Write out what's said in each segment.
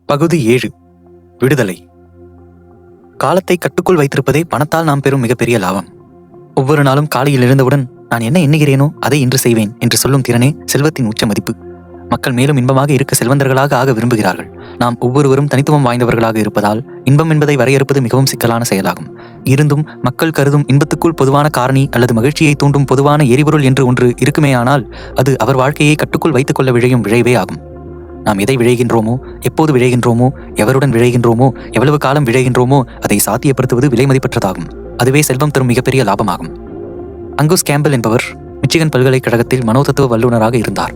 பகுதி 7. விடுதலை. காலத்தை கட்டுக்குள் வைத்திருப்பதே பணத்தால் நாம் பெறும் மிகப்பெரிய லாபம். ஒவ்வொரு நாளும் காலையில் எழுந்தவுடன் நான் என்ன எண்ணுகிறேனோ அதை இன்று செய்வேன் என்று சொல்லும் திறனே செல்வத்தின் உச்ச மதிப்பு. மக்கள் மேலும் இன்பமாக இருக்க செல்வந்தர்களாக ஆக விரும்புகிறார்கள். நாம் ஒவ்வொருவரும் தனித்துவம் வாய்ந்தவர்களாக இருப்பதால் இன்பம் என்பதை வரையறுப்பது மிகவும் சிக்கலான செயலாகும். இருந்தும் மக்கள் கருதும் இன்பத்துக்குள் பொதுவான காரணி அல்லது மகிழ்ச்சியை தூண்டும் பொதுவான எரிபொருள் என்று ஒன்று இருக்குமேயானால் அது அவர் வாழ்க்கையை கட்டுக்குள் வைத்துக் கொள்ள விழையும் விழைவே ஆகும். நாம் எதை விழைகின்றோமோ, எப்போது விழைகின்றோமோ, எவருடன் விழைகின்றோமோ, எவ்வளவு காலம் விழைகின்றோமோ அதை சாத்தியப்படுத்துவது விலை மதிப்பற்றதாகும். அதுவே செல்வம் தரும் மிகப்பெரிய லாபமாகும். அங்குஸ் கேம்பல் என்பவர் மிச்சிகன் பல்கலைக்கழகத்தில் மனோதத்துவ வல்லுநராக இருந்தார்.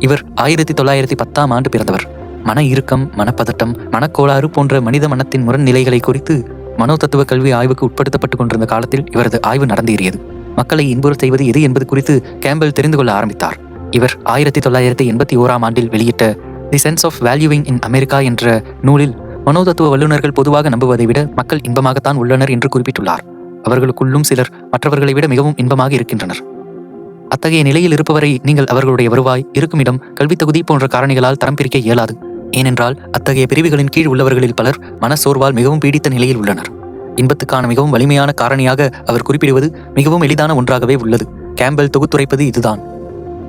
இவர் 1910ஆம் ஆண்டு பிறந்தவர். மன இறுக்கம், மனப்பதட்டம், மனக்கோளாறு போன்ற மனித மனத்தின் முரண்நிலைகளை குறித்து மனோதத்துவ கல்வி ஆய்வுக்கு உட்படுத்தப்பட்டுக் கொண்டிருந்த காலத்தில் இவரது ஆய்வு நடந்தேறியது. மக்களை இன்புறச் செய்வது எது என்பது குறித்து கேம்பல் தெரிந்து கொள்ள ஆரம்பித்தார். இவர் 1981ஆம் ஆண்டில் வெளியிட்ட the sense of valuing in America என்ற நூலில் மனோதத்துவ வல்லுநர்கள் பொதுவாக நம்புவதை விட மக்கள் இன்பமாகத்தான் உள்ளனர் என்று குறிப்பிட்டுள்ளார். அவர்களுக்குள்ளும் சிலர் மற்றவர்களை விட மிகவும் இன்பமாக இருக்கின்றனர். அத்தகைய நிலையில் இருப்பவரை நீங்கள் அவர்களுடைய வருவாய், இருக்குமிடம், கல்வித் தகுதி போன்ற காரணிகளால் தரம் பிரிக்க இயலாது. ஏனென்றால் அத்தகைய பிரிவுகளின் கீழ் உள்ளவர்களில் பலர் மனச்சோர்வால் மிகவும் பீடித்த நிலையில் உள்ளனர். இன்பத்துக்கான மிகவும் வலிமையான காரணியாக அவர் குறிப்பிடுவது மிகவும் எளிதான ஒன்றாகவே உள்ளது. கேம்பல் தொகுத்துரைப்பது இதுதான்.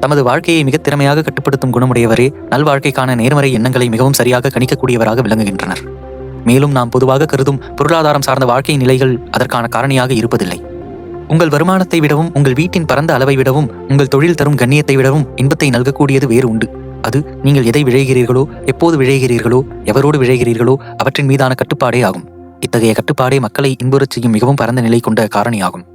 தமது வாழ்க்கையை மிக திறமையாக கட்டுப்படுத்தும் குணமுடையவரே நல்வாழ்க்கைக்கான நேர்மறை எண்ணங்களை மிகவும் சரியாக கணிக்கக்கூடியவராக விளங்குகின்றனர். மேலும் நாம் பொதுவாக கருதும் பொருளாதாரம் சார்ந்த வாழ்க்கை நிலைகள் அதற்கான காரணியாக இருப்பதில்லை. உங்கள் வருமானத்தை விடவும், உங்கள் வீட்டின் பரந்த அளவை விடவும், உங்கள் தொழில் தரும் கண்ணியத்தை விடவும் இன்பத்தை நல்கக்கூடியது வேறு உண்டு. அது நீங்கள் எதை விழைகிறீர்களோ, எப்போது விழைகிறீர்களோ, எவரோடு விழைகிறீர்களோ அவற்றின் மீதான கட்டுப்பாடே ஆகும். இத்தகைய கட்டுப்பாடே மக்களை இன்புறச் செய்யும் மிகவும் பரந்த நிலை கொண்ட காரணியாகும்.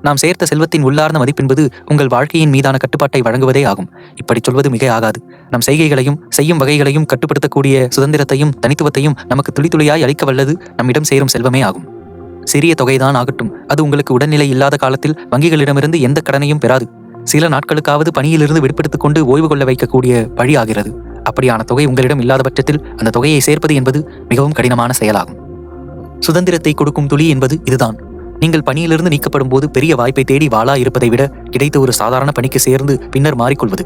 நாம் சேர்த்த செல்வத்தின் உள்ளார்ந்த மதிப்பென்பது உங்கள் வாழ்க்கையின் மீதான கட்டுப்பாட்டை வழங்குவதே ஆகும். இப்படி சொல்வது மிக ஆகாது. நம் செய்கைகளையும் செய்யும் வகைகளையும் கட்டுப்படுத்தக்கூடிய சுதந்திரத்தையும் தனித்துவத்தையும் நமக்கு துளி துளியாய் அளிக்க வல்லது நம்மிடம் சேரும் செல்வமே ஆகும். சிறிய தொகைதான் ஆகட்டும், அது உங்களுக்கு உடல்நிலை இல்லாத காலத்தில் வங்கிகளிடமிருந்து எந்த கடனையும் பெறாது. சில நாட்களுக்காவது பணியிலிருந்து விடுபடுத்திக் கொண்டு ஓய்வு கொள்ள வைக்கக்கூடிய வழி ஆகிறது. அப்படியான தொகை உங்களிடம் இல்லாத பட்சத்தில் அந்த தொகையை சேர்ப்பது என்பது மிகவும் கடினமான செயலாகும். சுதந்திரத்தை கொடுக்கும் துளி என்பது இதுதான். நீங்கள் பணியிலிருந்து நீக்கப்படும் போது பெரிய வாய்ப்பை தேடி வாளா இருப்பதை விட கிடைத்த ஒரு சாதாரண பணிக்கு சேர்ந்து பின்னர் மாறிக்கொள்வது.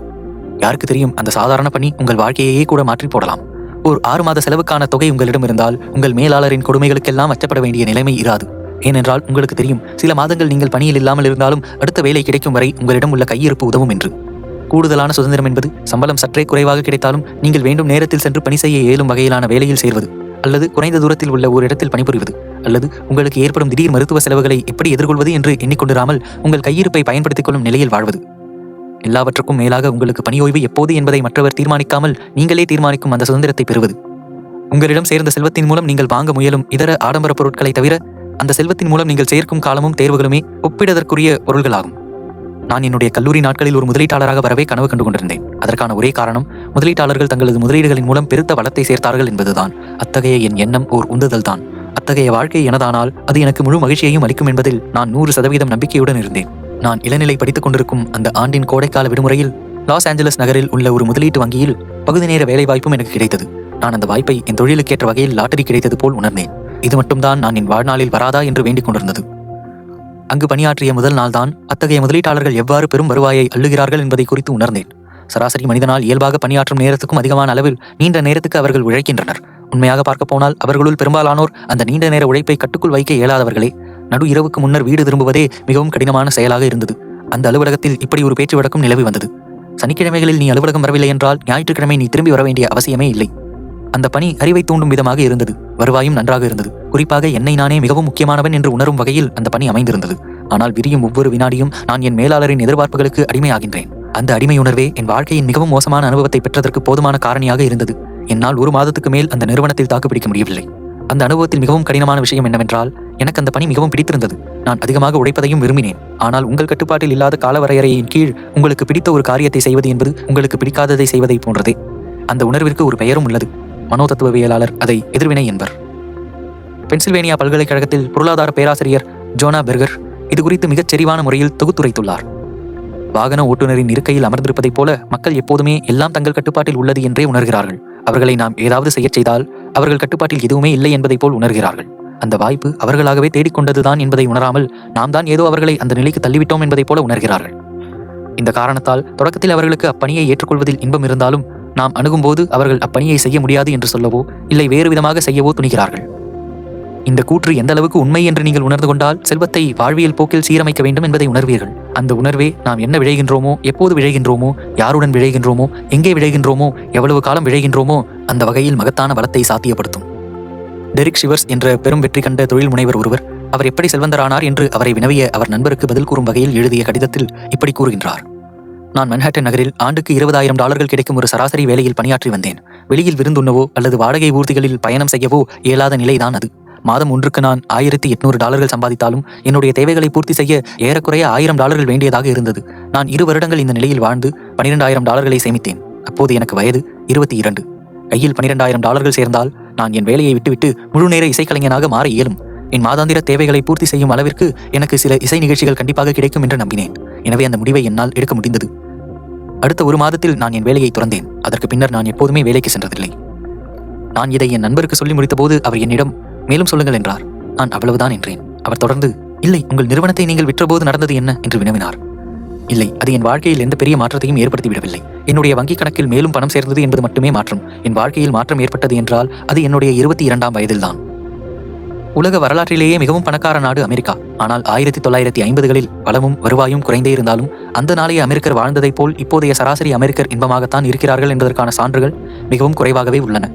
யாருக்கு தெரியும், அந்த சாதாரண பணி உங்கள் வாழ்க்கையையே கூட மாற்றி போடலாம். ஒரு 6 மாத செலவுக்கான தொகை உங்களிடம் இருந்தால் உங்கள் மேலாளரின் கொடுமைகளுக்கெல்லாம் அச்சப்பட வேண்டிய நிலைமை இராது. ஏனென்றால் உங்களுக்கு தெரியும், சில மாதங்கள் நீங்கள் பணியில் இல்லாமல் இருந்தாலும் அடுத்த வேலை கிடைக்கும் வரை உங்களிடம் உள்ள கையிருப்பு உதவும் என்று. கூடுதலான சுதந்திரம் என்பது சம்பளம் சற்றே குறைவாக கிடைத்தாலும் நீங்கள் வேண்டும் நேரத்தில் சென்று பணி செய்ய இயலும் வகையிலான வேலையில் சேர்வது, அல்லது குறைந்த தூரத்தில் உள்ள ஒரு இடத்தில் பணிபுரிவது, அல்லது உங்களுக்கு ஏற்படும் திடீர் மருத்துவ செலவுகளை எப்படி எதிர்கொள்வது என்று எண்ணிக்கொண்டிராமல் உங்கள் கையிருப்பை பயன்படுத்திக் கொள்ளும் நிலையில் வாழ்வது. எல்லாவற்றுக்கும் மேலாக உங்களுக்கு பணி ஓய்வு எப்போது என்பதை மற்றவர் தீர்மானிக்காமல் நீங்களே தீர்மானிக்கும் அந்த சுதந்திரத்தை பெறுவது. உங்களிடம் சேர்ந்த செல்வத்தின் மூலம் நீங்கள் வாங்க முயலும் இதர ஆடம்பர பொருட்களை தவிர அந்த செல்வத்தின் மூலம் நீங்கள் சேர்க்கும் காலமும் தேர்வுகளுமே ஒப்பிடுவதற்குரிய பொருள்களாகும். நான் என்னுடைய கல்லூரி நாட்களில் ஒரு முதலீட்டாளராக வரவே கனவு கண்டு கொண்டிருந்தேன். அதற்கான ஒரே காரணம், முதலீட்டாளர்கள் தங்களது முதலீடுகளின் மூலம் பெருத்த வளத்தை சேர்த்தார்கள் என்பதுதான். அத்தகைய என் எண்ணம் ஓர் உந்துதல் தான். அத்தகைய வாழ்க்கை எனதானால் அது எனக்கு முழு மகிழ்ச்சியையும் அளிக்கும் என்பதில் நான் 100% நம்பிக்கையுடன் இருந்தேன். நான் இளநிலை படித்துக் கொண்டிருக்கும் அந்த ஆண்டின் கோடைக்கால விடுமுறையில் லாஸ் ஏஞ்சலஸ் நகரில் உள்ள ஒரு முதலீட்டு வங்கியில் பகுதி நேர வேலை வாய்ப்பும் எனக்கு கிடைத்தது. நான் அந்த வாய்ப்பை என் தொழிலுக்கேற்ற வகையில் லாட்டரி கிடைத்தது போல் உணர்ந்தேன். இது மட்டும்தான் நான் என் வாழ்நாளில் வராதா என்று வேண்டிக் கொண்டிருந்தது. அங்கு பணியாற்றிய முதல் நாள்தான் அத்தகைய முதலீட்டாளர்கள் எவ்வாறு பெரும் வருவாயை அள்ளுகிறார்கள் என்பதை குறித்து உணர்ந்தேன். சராசரி மனிதனால் இயல்பாக பணியாற்றும் நேரத்துக்கும் அதிகமான அளவில் நீண்ட நேரத்துக்கு அவர்கள் உழைக்கின்றனர். உண்மையாக பார்க்க போனால் அவர்களுள் பெரும்பாலானோர் அந்த நீண்ட நேர உழைப்பை கட்டுக்குள் வைக்க இயலாதவர்களே. நடு இரவுக்கு முன்னர் வீடு திரும்புவதே மிகவும் கடினமான செயலாக இருந்தது. அந்த அலுவலகத்தில் இப்படி ஒரு பேச்சு வழக்கம் நிலவி வந்தது. சனிக்கிழமைகளில் நீ அலுவலகம் வரவில்லை என்றால் ஞாயிற்றுக்கிழமை நீ திரும்பி வர வேண்டிய அவசியமே இல்லை. அந்த பணி அறிவை தூண்டும் விதமாக இருந்தது. வருவாயும் நன்றாக இருந்தது. குறிப்பாக என்னை நானே மிகவும் முக்கியமானவன் என்று உணரும் வகையில் அந்த பணி அமைந்திருந்தது. ஆனால் விரியும் ஒவ்வொரு வினாடியும் நான் என் மேலாளரின் எதிர்பார்ப்புகளுக்கு அடிமையாகின்றேன். அந்த அடிமை உணர்வே என் வாழ்க்கையின் மிகவும் மோசமான அனுபவத்தை பெற்றதற்கு போதுமான காரணியாக இருந்தது. என்னால் 1 மாதத்துக்கு மேல் அந்த நிறுவனத்தில் தாக்குப்பிடிக்க முடியவில்லை. அந்த அனுபவத்தில் மிகவும் கடினமான விஷயம் என்னவென்றால், எனக்கு அந்த பணி மிகவும் பிடித்திருந்தது. நான் அதிகமாக உழைப்பதையும் விரும்பினேன். ஆனால் உங்கள் கட்டுப்பாட்டில் இல்லாத காலவரையறையின் கீழ் உங்களுக்கு பிடித்த ஒரு காரியத்தை செய்வது என்பது உங்களுக்கு பிடிக்காததை செய்வதை போன்றதே. அந்த உணர்விற்கு ஒரு பெயரும் உள்ளது. மனோதத்துவவியலாளர் அதை எதிர்வினை என்பர். பென்சில்வேனியா பல்கலைக்கழகத்தில் பொருளாதார பேராசிரியர் ஜோனா பெர்கர் இது குறித்து மிகச் செறிவான முறையில் தொகுத்துரைத்துள்ளார். வாகன ஓட்டுநரின் இருக்கையில் அமர்ந்திருப்பதைப் போல மக்கள் எப்போதுமே எல்லாம் தங்கள் கட்டுப்பாட்டில் உள்ளது என்றே உணர்கிறார்கள். அவர்களை நாம் ஏதாவது செய்யச் செய்தால் அவர்கள் கட்டுப்பாட்டில் எதுவுமே இல்லை என்பதைப் போல் உணர்கிறார்கள். அந்த வாய்ப்பு அவர்களாகவே தேடிக்கொண்டதுதான் என்பதை உணராமல் நாம் தான் ஏதோ அவர்களை அந்த நிலைக்கு தள்ளிவிட்டோம் என்பதைப் போல உணர்கிறார்கள். இந்த காரணத்தால் தொடக்கத்தில் அவர்களுக்கு அப்பணியை ஏற்றுக்கொள்வதில் இன்பம் இருந்தாலும் நாம் அணுகும்போது அவர்கள் அப்பணியை செய்ய முடியாது என்று சொல்லவோ இல்லை வேறு விதமாக செய்யவோ துணிகிறார்கள். இந்த கூற்று எந்த அளவுக்கு உண்மை என்று நீங்கள் உணர்ந்து கொண்டால் செல்வத்தை வாழ்வியல் போக்கில் சீரமைக்க வேண்டும் என்பதை உணர்வீர்கள். அந்த உணர்வே நாம் என்ன விழைகின்றோமோ, எப்போது விழைகின்றோமோ, யாருடன் விழைகின்றோமோ, எங்கே விழைகின்றோமோ, எவ்வளவு காலம் விழைகின்றோமோ அந்த வகையில் மகத்தான வளத்தை சாத்தியப்படுத்தும். டெரிக் ஷிவர்ஸ் என்ற பெரும் வெற்றி கண்ட தொழில் முனைவர் ஒருவர் அவர் எப்படி செல்வந்தரானார் என்று அவரை வினவிய அவர் நண்பருக்கு பதில் கூறும் வகையில் எழுதிய கடிதத்தில் இப்படி கூறுகின்றார். நான் மன்ஹாட்டன் நகரில் ஆண்டுக்கு $20,000 கிடைக்கும் ஒரு சராசரி வேலையில் பணியாற்றி வந்தேன். வெளியில் விருந்துண்ணவோ அல்லது வாடகை ஊர்திகளில் பயணம் செய்யவோ இயலாத நிலைதான் அது. மாதம் ஒன்றுக்கு நான் $1,800 சம்பாதித்தாலும் என்னுடைய தேவைகளை பூர்த்தி செய்ய ஏறக்குறைய $1,000 வேண்டியதாக இருந்தது. நான் 2 வருடங்கள் இந்த நிலையில் வாழ்ந்து $12,000 சேமித்தேன். அப்போது எனக்கு வயது 22. கையில் $12,000 சேர்ந்தால் நான் என் வேலையை விட்டுவிட்டு முழுநேர இசைக்கலைஞனாக மாற இயலும். என் மாதாந்திர தேவைகளை பூர்த்தி செய்யும் அளவிற்கு எனக்கு சில இசை நிகழ்ச்சிகள் கண்டிப்பாக கிடைக்கும் என்று நம்பினேன். எனவே அந்த முடிவை என்னால் எடுக்க முடிந்தது. அடுத்த 1 மாதத்தில் நான் என் வேலையை துறந்தேன். அதற்கு பின்னர் நான் எப்போதுமே வேலைக்கு சென்றதில்லை. நான் இதை என் நண்பருக்கு சொல்லி முடித்தபோது அவர் என்னிடம் மேலும் சொல்லுங்கள் என்றார். நான் அவ்வளவுதான் என்றேன். அவர் தொடர்ந்து, இல்லை, உங்கள் நிறுவனத்தை நீங்கள் விற்றபோது நடந்தது என்ன என்று வினவினார். இல்லை, அது என் வாழ்க்கையில் எந்த பெரிய மாற்றத்தையும் ஏற்படுத்திவிடவில்லை. என்னுடைய வங்கிக் கணக்கில் மேலும் பணம் சேர்ந்தது என்பது மட்டுமே மாற்றம். என் வாழ்க்கையில் மாற்றம் ஏற்பட்டது என்றால் அது என்னுடைய 22ஆம் வயதில்தான். உலக வரலாற்றிலேயே மிகவும் பணக்கார நாடு அமெரிக்கா. ஆனால் 1950களில் வளமும் வருவாயும் குறைந்தே இருந்தாலும் அந்த நாளைய அமெரிக்கர் வாழ்ந்ததைப் போல் இப்போதைய சராசரி அமெரிக்கர் இன்பமாகத்தான் இருக்கிறார்கள் என்பதற்கான சான்றுகள் மிகவும் குறைவாகவே உள்ளன.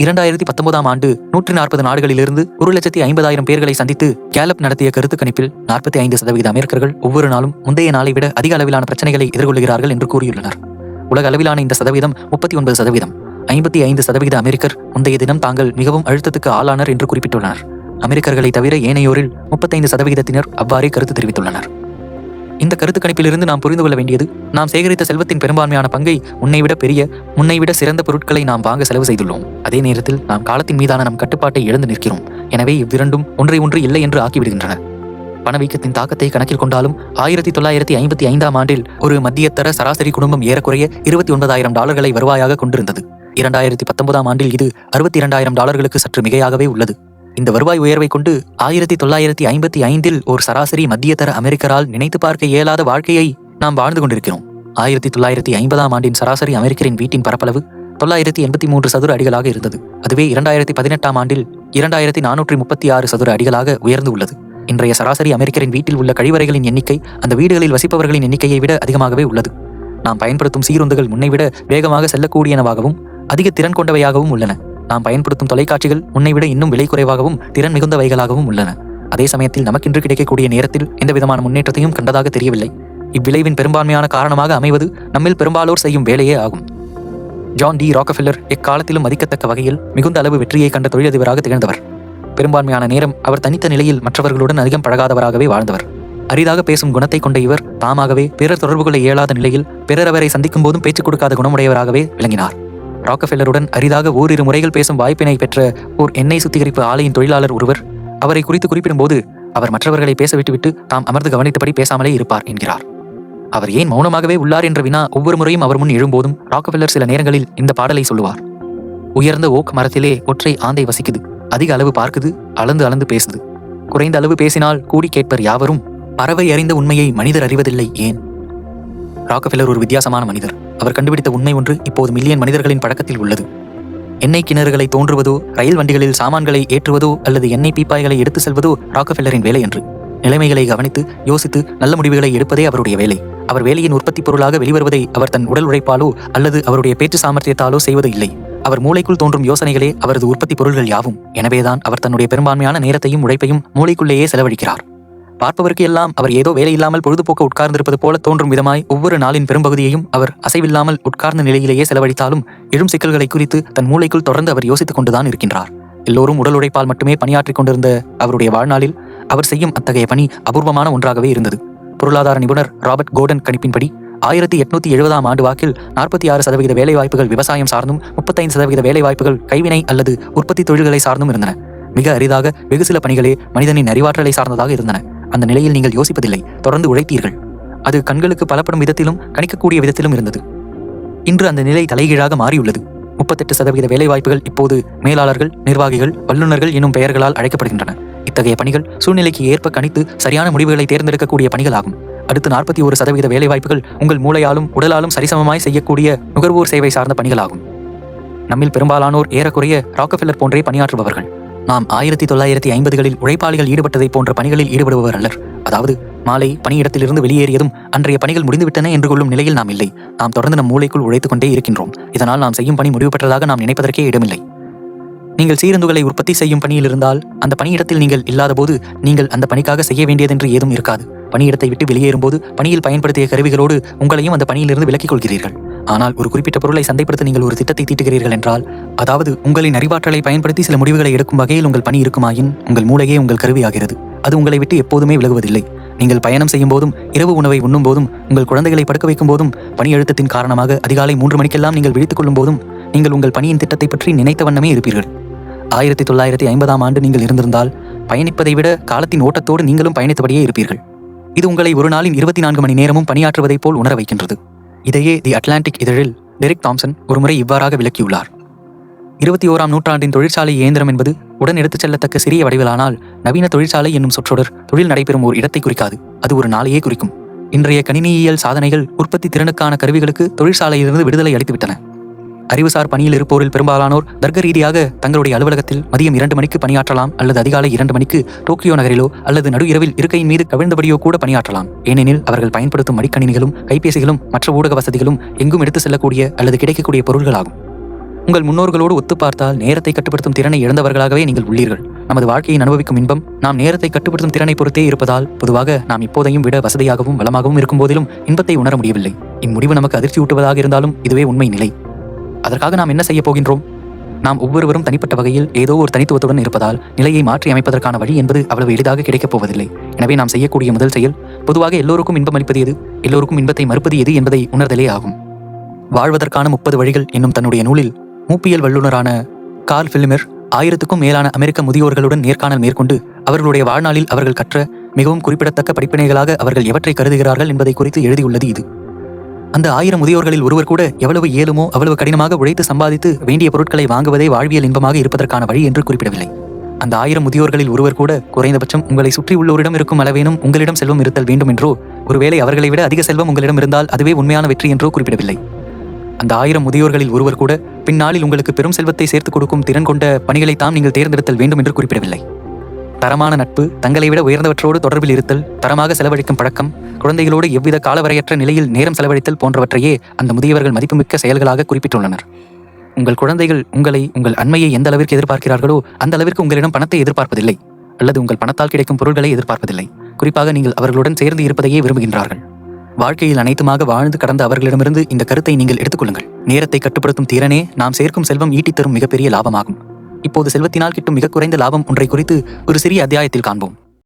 2019ஆம் ஆண்டு 140 நாடுகளிலிருந்து 1,50,000 பேர்களை சந்தித்து கேலப் நடத்திய கருத்து கணிப்பில் 45% அமெரிக்கர்கள் ஒவ்வொரு நாளும் முந்தைய நாளை விட அதிக அளவிலான பிரச்சனைகளை எதிர்கொள்கிறார்கள் என்று கூறியுள்ளனர். உலக அளவிலான இந்த சதவீதம் 39%. 55% அமெரிக்கர் முந்தைய தினம் தாங்கள் மிகவும் அழுத்தத்துக்கு ஆளானர் என்று குறிப்பிட்டுள்ளனர். அமெரிக்கர்களை தவிர ஏனையோரில் 35%தினர் அவ்வாறே கருத்து தெரிவித்துள்ளனர். இந்த கருத்து கணிப்பிலிருந்து நாம் புரிந்து கொள்ள வேண்டியது, நாம் சேகரித்த செல்வத்தின் பெரும்பான்மையான பங்கை முன்னைவிட சிறந்த பொருட்களை நாம் வாங்க செலவு செய்துள்ளோம். அதே நேரத்தில் நாம் காலத்தின் மீதான நம் கட்டுப்பாட்டை இழந்து நிற்கிறோம். எனவே இவ்விரண்டும் ஒன்றை ஒன்று இல்லை என்று ஆக்கிவிடுகின்றன. பணவீக்கத்தின் தாக்கத்தை கணக்கில் கொண்டாலும் 1955ஆம் ஆண்டில் ஒரு மத்தியத்தர சராசரி குடும்பம் ஏறக்குறைய $29,000 வருவாயாக கொண்டிருந்தது. 2019ஆம் ஆண்டில் இது $62,000 சற்று மிகையாகவே உள்ளது. இந்த வருவாய் உயர்வை கொண்டு 1955இல் ஒரு சராசரி மத்தியதர அமெரிக்கரால் நினைத்து பார்க்க இயலாத வாழ்க்கையை நாம் வாழ்ந்து கொண்டிருக்கிறோம். 1950ஆம் ஆண்டின் சராசரி அமெரிக்கரின் வீட்டின் பரப்பளவு 983 சதுர அடிகளாக இருந்தது. அதுவே 2018ஆம் ஆண்டில் 2436 சதுர அடிகளாக உயர்ந்து உள்ளது. இன்றைய சராசரி அமெரிக்கரின் வீட்டில் உள்ள கழிவறைகளின் எண்ணிக்கை அந்த வீடுகளில் வசிப்பவர்களின் எண்ணிக்கையை விட அதிகமாகவே உள்ளது. நாம் பயன்படுத்தும் சீருந்துகள் முன்னைவிட வேகமாக செல்லக்கூடியனவாகவும் அதிக திறன் கொண்டவையாகவும் உள்ளன. நாம் பயன்படுத்தும் தொலைக்காட்சிகள் முன்னைவிட இன்னும் விலை குறைவாகவும் திறன் மிகுந்தவைகளாகவும் உள்ளன. அதே சமயத்தில் நமக்கின்று கிடைக்கக்கூடிய நேரத்தில் எந்த விதமான முன்னேற்றத்தையும் கண்டதாக தெரியவில்லை. இவ்விளைவின் பெரும்பான்மையான காரணமாக அமைவது நம்மில் பெரும்பாலோர் செய்யும் வேலையே ஆகும். ஜான் டி ராக்கஃபெல்லர் எக்காலத்திலும் மதிக்கத்தக்க வகையில் மிகுந்த அளவு வெற்றியை கண்ட தொழிலதிபராக திகழ்ந்தவர். பெரும்பான்மையான நேரம் அவர் தனித்த நிலையில் மற்றவர்களுடன் அதிகம் பழகாதவராகவே வாழ்ந்தவர். அரிதாக பேசும் குணத்தை கொண்ட இவர் தாமாகவே பிறர் தொடர்பு கொள்ள இயலாத நிலையில் பிறர் அவரை சந்திக்கும் போதும் பேச்சு கொடுக்காத குணமுடையவராகவே விளங்கினார். ராக்கஃபெல்லருடன் அரிதாக ஓரிரு முறைகள் பேசும் வாய்ப்பினை பெற்ற ஓர் எண்ணெய் சுத்திகரிப்பு ஆலையின் தொழிலாளர் ஒருவர் அவரை குறித்து குறிப்பிடும்போது, அவர் மற்றவர்களை பேச விட்டுவிட்டு தாம் அமர்ந்து கவனித்தபடி பேசாமலே இருப்பார் என்கிறார். அவர் ஏன் மௌனமாகவே உள்ளார் என்ற வினா ஒவ்வொரு முறையும் அவர் முன் எழும்போதும் ராக்கஃபெல்லர் சில நேரங்களில் இந்த பாடலை சொல்லுவார். உயர்ந்த ஓக் மரத்திலே ஒற்றை ஆந்தை வசிக்குது. அதிக அளவு பார்க்குது, அளந்து அளந்து பேசுது. குறைந்த அளவு பேசினால் கூடி கேட்பர் யாவரும். பறவை அறிந்த உண்மையை மனிதர் அறிவதில்லை ஏன்? ராக்கஃபெல்லர் ஒரு வித்தியாசமான மனிதர். அவர் கண்டுபிடித்த உண்மை ஒன்று இப்போது மில்லியன் மனிதர்களின் பழக்கத்தில் உள்ளது. எண்ணெய் கிணறுகளை தோன்றுவதோ, ரயில் வண்டிகளில் சாமான்களை ஏற்றுவதோ அல்லது எண்ணெய் பீப்பாய்களை எடுத்து செல்வதோ ராக்கஃபெல்லரின் வேலை என்று. நிலைமைகளை கவனித்து யோசித்து நல்ல முடிவுகளை எடுப்பதே அவருடைய வேலை. அவர் வேலையின் உற்பத்தி பொருளாக வெளிவருவதை அவர் தன் உடல் உழைப்பாலோ அல்லது அவருடைய பேச்சு சாமர்த்தியத்தாலோ செய்வது இல்லை. அவர் மூளைக்குள் தோன்றும் யோசனைகளே அவரது உற்பத்தி பொருள்கள் யாவும். எனவேதான் அவர் தன்னுடைய பெரும்பான்மையான நேரத்தையும் உழைப்பையும் மூளைக்குள்ளேயே செலவழிக்கிறார். பார்ப்பவருக்கு எல்லாம் அவர் ஏதோ வேலை இல்லாமல் பொழுதுபோக்க உட்கார்ந்திருப்பது போல தோன்றும் விதமாய் ஒவ்வொரு நாளின் பெரும்பகுதியையும் அவர் அசைவில்லாமல் உட்கார்ந்த நிலையிலேயே செலவழித்தாலும் எழும் சிக்கல்களை குறித்து தன் மூளைக்குள் தொடர்ந்து அவர் யோசித்துக் கொண்டுதான் இருக்கின்றார். எல்லோரும் உடல் உழைப்பால் மட்டுமே பணியாற்றிக் கொண்டிருந்த அவருடைய வாழ்நாளில் அவர் செய்யும் அத்தகைய பணி அபூர்வமான ஒன்றாகவே இருந்தது. பொருளாதார நிபுணர் ராபர்ட் கோர்டன் கணிப்பின்படி 1870ஆம் ஆண்டு வாக்கில் 46% வேலைவாய்ப்புகள் விவசாயம் சார்ந்தும் 35% வேலைவாய்ப்புகள் கைவினை அல்லது உற்பத்தி தொழில்களை சார்ந்தும் இருந்தன. மிக அரிதாக வெகு சில பணிகளே மனிதனின் அறிவாற்றலை சார்ந்ததாக இருந்தன. அந்த நிலையில் நீங்கள் யோசிப்பதில்லை, தொடர்ந்து உழைத்தீர்கள். அது கண்களுக்கு பலப்படும் விதத்திலும் கணிக்கக்கூடிய விதத்திலும் இருந்தது. இன்று அந்த நிலை தலைகீழாக மாறியுள்ளது. 38% வேலைவாய்ப்புகள் இப்போது மேலாளர்கள், நிர்வாகிகள், வல்லுநர்கள் என்னும் பெயர்களால் அழைக்கப்படுகின்றன. இத்தகைய பணிகள் சூழ்நிலைக்கு ஏற்ப கணித்து சரியான முடிவுகளை தேர்ந்தெடுக்கக்கூடிய பணிகளாகும். அடுத்து 41% வேலைவாய்ப்புகள் உங்கள் மூளையாலும் உடலாலும் சரிசமமாய் செய்யக்கூடிய நுகர்வோர் சேவை சார்ந்த பணிகளாகும். நம்மில் பெரும்பாலானோர் ஏறக்குறைய ராக்கஃபெல்லர் போன்றே பணியாற்றுபவர்கள். நாம் 1950களில் உழைப்பாளிகள் ஈடுபட்டதை போன்ற பணிகளில் ஈடுபடுபவர் அல்லர். அதாவது மாலை பணியிடத்திலிருந்து வெளியேறியதும் அன்றைய பணிகள் முடிந்துவிட்டன என்று கொள்ளும் நிலையில் நாம் இல்லை. நாம் தொடர்ந்து நம் மூளைக்குள் உழைத்துக் கொண்டே இருக்கின்றோம். இதனால் நாம் செய்யும் பணி முடிவு பெற்றதாக நாம் நினைப்பதற்கே இடமில்லை. நீங்கள் சீருந்துகளை உற்பத்தி செய்யும் பணியில் இருந்தால் அந்த பணியிடத்தில் நீங்கள் இல்லாத போது நீங்கள் அந்த பணிக்காக செய்ய வேண்டியதென்று ஏதும் இருக்காது. பணியிடத்தை விட்டு வெளியேறும் போது பணியில் பயன்படுத்திய கருவிகளோடு உங்களையும் அந்த பணியிலிருந்து விலக்கிக் கொள்கிறீர்கள். ஆனால் ஒரு குறிப்பிட்ட பொருளை சந்தைப்படுத்த நீங்கள் ஒரு திட்டத்தை தீட்டுகிறீர்கள் என்றால், அதாவது உங்களின் அறிவாற்றலை பயன்படுத்தி சில முடிவுகளை எடுக்கும் வகையில் உங்கள் பணி இருக்குமாயின் உங்கள் மூளையே உங்கள் கருவியாகிறது. அது உங்களை விட்டு எப்போதுமே விலகுவதில்லை. நீங்கள் பயணம் செய்யும் போதும், இரவு உணவை உண்ணும் போதும், உங்கள் குழந்தைகளை படுக்க வைக்கும் போதும், பணி அழுத்தத்தின் காரணமாக அதிகாலை 3 மணிக்கெல்லாம் நீங்கள் விழித்துக் கொள்ளும் போதும் நீங்கள் உங்கள் பணியின் திட்டத்தை பற்றி நினைத்த வண்ணமே இருப்பீர்கள். 1950ஆம் ஆண்டு நீங்கள் இருந்திருந்தால் பயணிப்பதை விட காலத்தின் ஓட்டத்தோடு நீங்களும் பயணித்தபடியே இருப்பீர்கள். இது உங்களை ஒரு நாளின் 24 மணி நேரமும் பணியாற்றுவதைப் போல் உணர வைக்கின்றது. இதையே தி அட்லாண்டிக் இதழில் டெரிக் தாம்சன் ஒருமுறை இவ்வாறாக விளக்கியுள்ளார். 21ஆம் நூற்றாண்டின் தொழிற்சாலை இயந்திரம் என்பது உடன் எடுத்துச் செல்லத்தக்க சிறிய வடிவிலானால் நவீன தொழிற்சாலை என்னும் சொற்றொடர் தொழில் நடைபெறும் ஓர் இடத்தை குறிக்காது. அது ஒரு நாளையே குறிக்கும். இன்றைய கணினியியல் சாதனைகள் உற்பத்தி திறனுக்கான கருவிகளுக்கு தொழிற்சாலையிலிருந்து விடுதலை அளித்துவிட்டன. அறிவுசார் பணியில் இருப்போரில் பெரும்பாலானோர் தர்க்க ரீதியாக தங்களுடைய அலுவலகத்தில் மதியம் 2 மணிக்கு பணியாற்றலாம், அல்லது அதிகாலை 2 மணிக்கு டோக்கியோ நகரிலோ அல்லது நடு இரவில் இருக்கையின் மீது கவிழ்ந்தபடியோ கூட பணியாற்றலாம். ஏனெனில் அவர்கள் பயன்படுத்தும் மடிக்கணினிகளும் கைபேசிகளும் மற்ற ஊடக வசதிகளும் எங்கும் எடுத்து செல்லக்கூடிய அல்லது கிடைக்கக்கூடிய பொருள்களாகும். உங்கள் முன்னோர்களோடு ஒத்து பார்த்தால் நேரத்தை கட்டுப்படுத்தும் திறனை இழந்தவர்களாகவே நீங்கள் உள்ளீர்கள். நமது வாழ்க்கையை அனுபவிக்கும் இன்பம் நாம் நேரத்தை கட்டுப்படுத்தும் திறனை பொறுத்தே இருப்பதால் பொதுவாக நாம் இப்போதையும் விட வசதியாகவும் வளமாகவும் இருக்கும் போதிலும் இன்பத்தை உணர முடியவில்லை. இம்முடிவு நமக்கு அதிர்ச்சி ஊட்டுவதாக இருந்தாலும் இதுவே உண்மை நிலை. அதற்காக நாம் என்ன செய்ய போகின்றோம்? நாம் ஒவ்வொருவரும் தனிப்பட்ட வகையில் ஏதோ ஒரு தனித்துவத்துடன் இருப்பதால் நிலையை மாற்றி அமைப்பதற்கான வழி என்பது அவ்வளவு எளிதாக கிடைக்கப் போவதில்லை. எனவே நாம் செய்யக்கூடிய முதல் செயல் பொதுவாக எல்லோருக்கும் இன்பம் அளிப்பது எது, எல்லோருக்கும் இன்பத்தை மறுப்பது எது என்பதை உணர்தலே ஆகும். வாழ்வதற்கான 30 வழிகள் என்னும் தன்னுடைய நூலில் மூப்பியல் வல்லுநரான கார்ல் ஃபிலிமர் 1000க்கும் மேலான அமெரிக்க முதியோர்களுடன் நேர்காணல் மேற்கொண்டு அவர்களுடைய வாழ்நாளில் அவர்கள் கற்ற மிகவும் குறிப்பிடத்தக்க படிப்பினைகளாக அவர்கள் எவற்றை கருதுகிறார்கள் என்பதை குறித்து எழுதியுள்ளது இது. அந்த 1000 முதியோர்களில் ஒருவர் கூட எவ்வளவு இயலுமோ அவ்வளவு கடினமாக உழைத்து சம்பாதித்து வேண்டிய பொருட்களை வாங்குவதே வாழ்வியல் இன்பமாக இருப்பதற்கான வழி என்று குறிப்பிடவில்லை. அந்த 1000 முதியோர்களில் ஒருவர் கூட குறைந்தபட்சம் உங்களை சுற்றி உள்ளோரிடம் இருக்கும் அளவேனும் உங்களிடம் செல்வம் இருத்தல் வேண்டும் என்றோ, ஒருவேளை அவர்களை விட அதிக செல்வம் உங்களிடம் இருந்தால் அதுவே உண்மையான வெற்றி என்றோ குறிப்பிடவில்லை. அந்த 1000 முதியோர்களில் ஒருவர் கூட பின்னாளில் உங்களுக்கு பெரும் செல்வத்தை சேர்த்துக் கொடுக்கும் திறன் கொண்ட பணிகளைத்தான் நீங்கள் தேர்ந்தெடுத்தல் வேண்டும் என்று குறிப்பிடவில்லை. தரமான நட்பு, தங்களை விட உயர்ந்தவற்றோடு தொடர்பில் இருத்தல், தரமாக செலவழிக்கும் பழக்கம், குழந்தைகளோடு எவ்வித காலவரையற்ற நிலையில் நேரம் செலவழித்தல் போன்றவற்றையே அந்த முதியவர்கள் மதிப்புமிக்க செயல்களாக குறிப்பிட்டுள்ளனர். உங்கள் குழந்தைகள் உங்கள் அண்மையை எந்த அளவிற்கு எதிர்பார்க்கிறார்களோ அந்த அளவிற்கு உங்களிடம் பணத்தை எதிர்பார்ப்பதில்லை, அல்லது உங்கள் பணத்தால் கிடைக்கும் பொருட்களை எதிர்பார்ப்பதில்லை. குறிப்பாக நீங்கள் அவர்களுடன் சேர்ந்து இருப்பதையே விரும்புகின்றார்கள். வாழ்க்கையில் அனைத்துமாக வாழ்ந்து கடந்த அவர்களிடமிருந்து இந்த கருத்தை நீங்கள் எடுத்துக்கொள்ளுங்கள். நேரத்தை கட்டுப்படுத்தும் திறனே நாம் சேர்க்கும் செல்வம் ஈட்டித்தரும் மிகப்பெரிய லாபமாகும். இப்போது செல்வத்தினால் கிட்டும் மிக குறைந்த லாபம் ஒன்றை குறித்து ஒரு சிறிய அத்தியாயத்தில் காண்போம்.